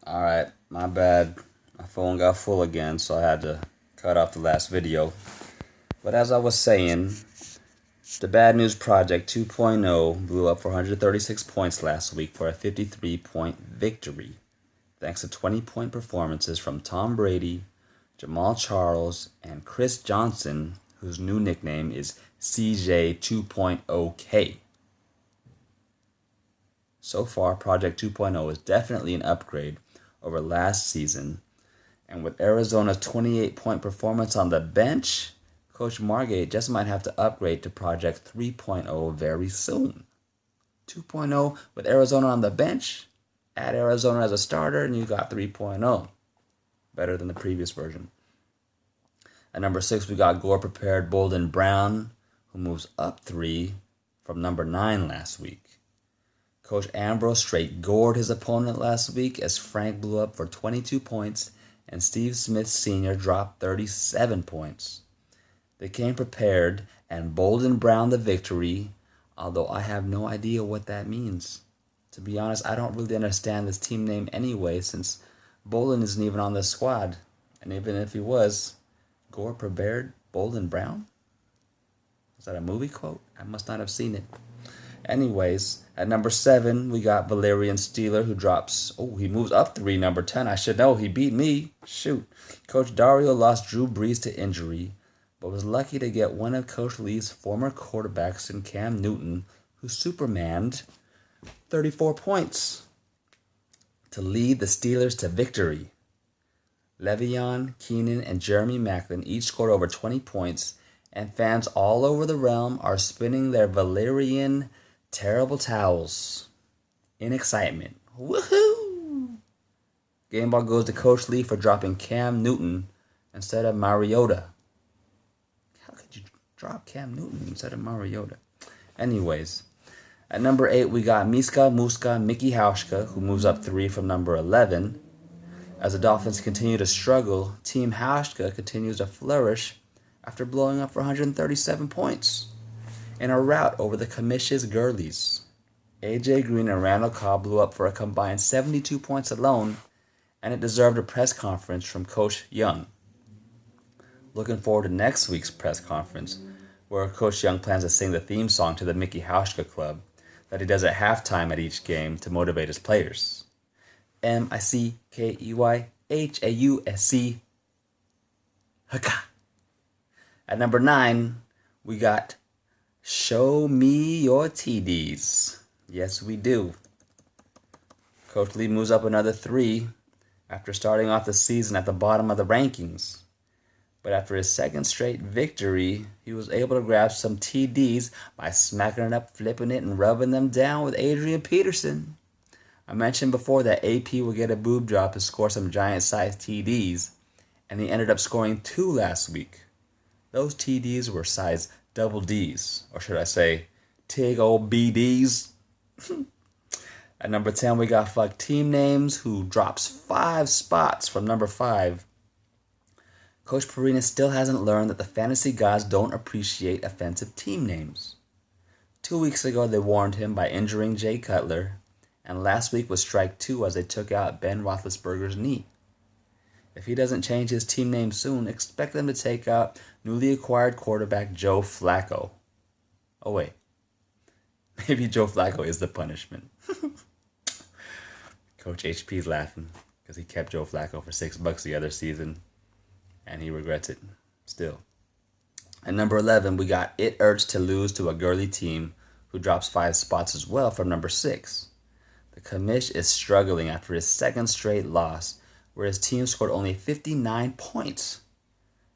Alright, my bad. My phone got full again, so I had to cut off the last video. But as I was saying, the Bad News Project 2.0 blew up for 136 points last week for a 53-point victory, thanks to 20-point performances from Tom Brady, Jamal Charles, and Chris Johnson, whose new nickname is CJ 2.0K. So far, Project 2.0 is definitely an upgrade over last season, and with Arizona's 28-point performance on the bench, Coach Margate just might have to upgrade to Project 3.0 very soon. 2.0 with Arizona on the bench, add Arizona as a starter, and you got 3.0. Better than the previous version. At number 6, we got Gore Prepared Bolden Brown, who moves up 3 from number 9 last week. Coach Ambrose straight gored his opponent last week as Frank blew up for 22 points and Steve Smith Sr. dropped 37 points. They came prepared and Bolden Brown the victory, although I have no idea what that means. To be honest, I don't really understand this team name anyway, since Bolden isn't even on the squad. And even if he was, Gore Prepared Bolden Brown? Is that a movie quote? I must not have seen it. Anyways, at number 7, we got Valerian Steeler, who drops... Oh, he moves up 3, number 10. I should know. He beat me. Shoot. Coach Dario lost Drew Brees to injury, but was lucky to get one of Coach Lee's former quarterbacks in Cam Newton, who supermanned 34 points to lead the Steelers to victory. Le'Veon, Keenan, and Jeremy Maclin each scored over 20 points, and fans all over the realm are spinning their Valerian terrible towels in excitement. Woohoo! Game ball goes to Coach Lee for dropping Cam Newton instead of Mariota. How could you drop Cam Newton instead of Mariota? Anyways, at number 8, we got Miska Muska Mickey Hauschka, who moves up 3 from number 11. As the Dolphins continue to struggle, Team Hauschka continues to flourish after blowing up for 137 points in a rout over the Comish's Girlies. AJ Green and Randall Cobb blew up for a combined 72 points alone, and it deserved a press conference from Coach Young. Looking forward to next week's press conference, where Coach Young plans to sing the theme song to the Mickey Hauschka Club that he does at halftime at each game to motivate his players. MICKEYHAUSC. Haka. At number 9, we got Show Me Your TDs. Yes, we do. Coach Lee moves up another 3 after starting off the season at the bottom of the rankings. But after his second straight victory, he was able to grab some TDs by smacking it up, flipping it, and rubbing them down with Adrian Peterson. I mentioned before that AP would get a boob job to score some giant-sized TDs, and he ended up scoring 2 last week. Those TDs were size double Ds, or should I say, tig old BDs. At number 10, we got Fuck Team Names, who drops 5 spots from number 5. Coach Perina still hasn't learned that the fantasy gods don't appreciate offensive team names. 2 weeks ago, they warned him by injuring Jay Cutler, and last week was strike 2 as they took out Ben Roethlisberger's knee. If he doesn't change his team name soon, expect them to take out newly acquired quarterback Joe Flacco. Oh wait, maybe Joe Flacco is the punishment. Coach HP's laughing because he kept Joe Flacco for $6 the other season, and he regrets it still. At number 11, we got It Urged to Lose to a Girly Team, who drops 5 spots as well from number 6. The commish is struggling after his second straight loss, where his team scored only 59 points.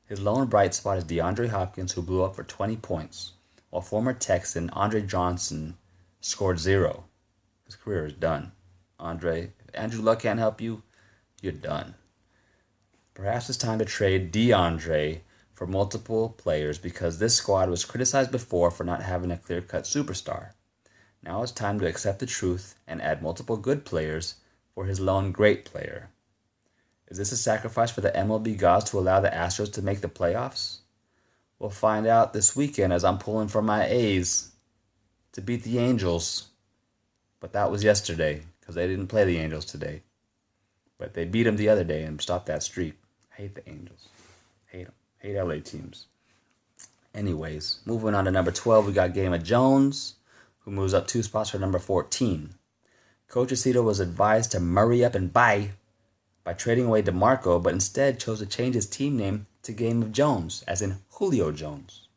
His lone bright spot is DeAndre Hopkins, who blew up for 20 points, while former Texan Andre Johnson scored 0. His career is done. Andre, if Andrew Luck can't help you, you're done. Perhaps it's time to trade DeAndre for multiple players because this squad was criticized before for not having a clear-cut superstar. Now it's time to accept the truth and add multiple good players for his lone great player. Is this a sacrifice for the MLB gods to allow the Astros to make the playoffs? We'll find out this weekend as I'm pulling for my A's to beat the Angels. But that was yesterday because they didn't play the Angels today. But they beat them the other day and stopped that streak. I hate the Angels. Hate them. Hate LA teams. Anyways, moving on to number 12, we got Game of Jones, who moves up 2 spots for number 14. Coach Aceto was advised to murray up and buy by trading away DeMarco, but instead chose to change his team name to Game of Jones, as in Julio Jones.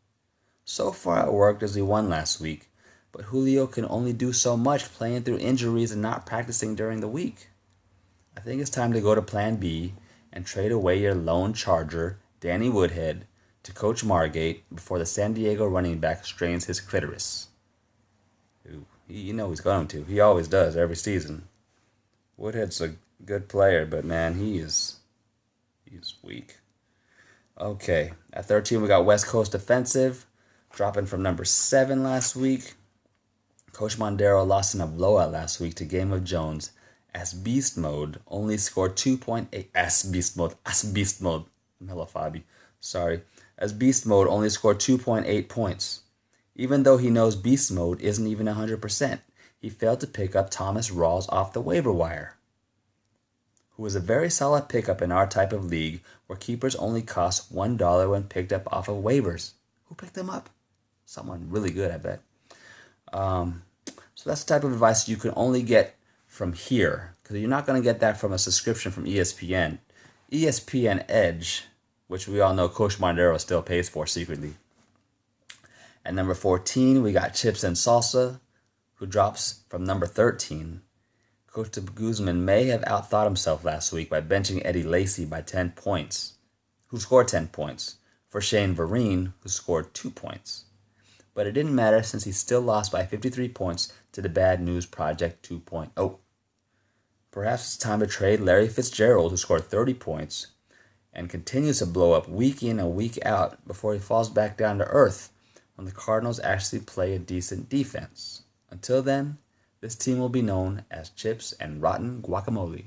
So far it worked as he won last week, but Julio can only do so much playing through injuries and not practicing during the week. I think it's time to go to Plan B and trade away your lone Charger, Danny Woodhead, to Coach Margate before the San Diego running back strains his clitoris. You know he's going to. He always does every season. Woodhead's a good player, but man, he's weak. Okay, at 13 we got West Coast Defensive, dropping from number 7 last week. Coach Mondero lost in a blowout last week to Game of Jones, as Beast Mode only scored 2.8. As Beast Mode. Hello, Fabi. Sorry. As Beast Mode only scored 2.8 points. Even though he knows Beast Mode isn't even 100%, he failed to pick up Thomas Rawls off the waiver wire, who was a very solid pickup in our type of league where keepers only cost $1 when picked up off of waivers. Who picked them up? Someone really good, I bet. So that's the type of advice you can only get from here, because you're not going to get that from a subscription from ESPN. ESPN Edge, which we all know Coach Mondero still pays for secretly. At number 14, we got Chips and Salsa, who drops from number 13. Coach Guzman may have outthought himself last week by benching Eddie Lacy by 10 points, who scored 10 points, for Shane Vereen, who scored 2 points. But it didn't matter since he still lost by 53 points to the Bad News Project 2.0. Perhaps it's time to trade Larry Fitzgerald, who scored 30 points, and continues to blow up week in and week out before he falls back down to earth when the Cardinals actually play a decent defense. Until then, this team will be known as Chips and Rotten Guacamole.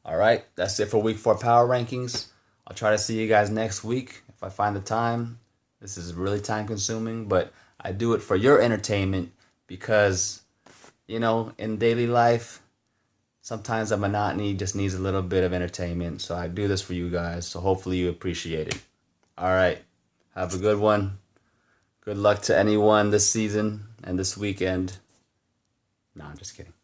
All right, that's it for Week 4 Power Rankings. I'll try to see you guys next week if I find the time. This is really time-consuming, but I do it for your entertainment because, in daily life, sometimes the monotony just needs a little bit of entertainment. So I do this for you guys, so hopefully you appreciate it. All right, have a good one. Good luck to anyone this season and this weekend. No, I'm just kidding.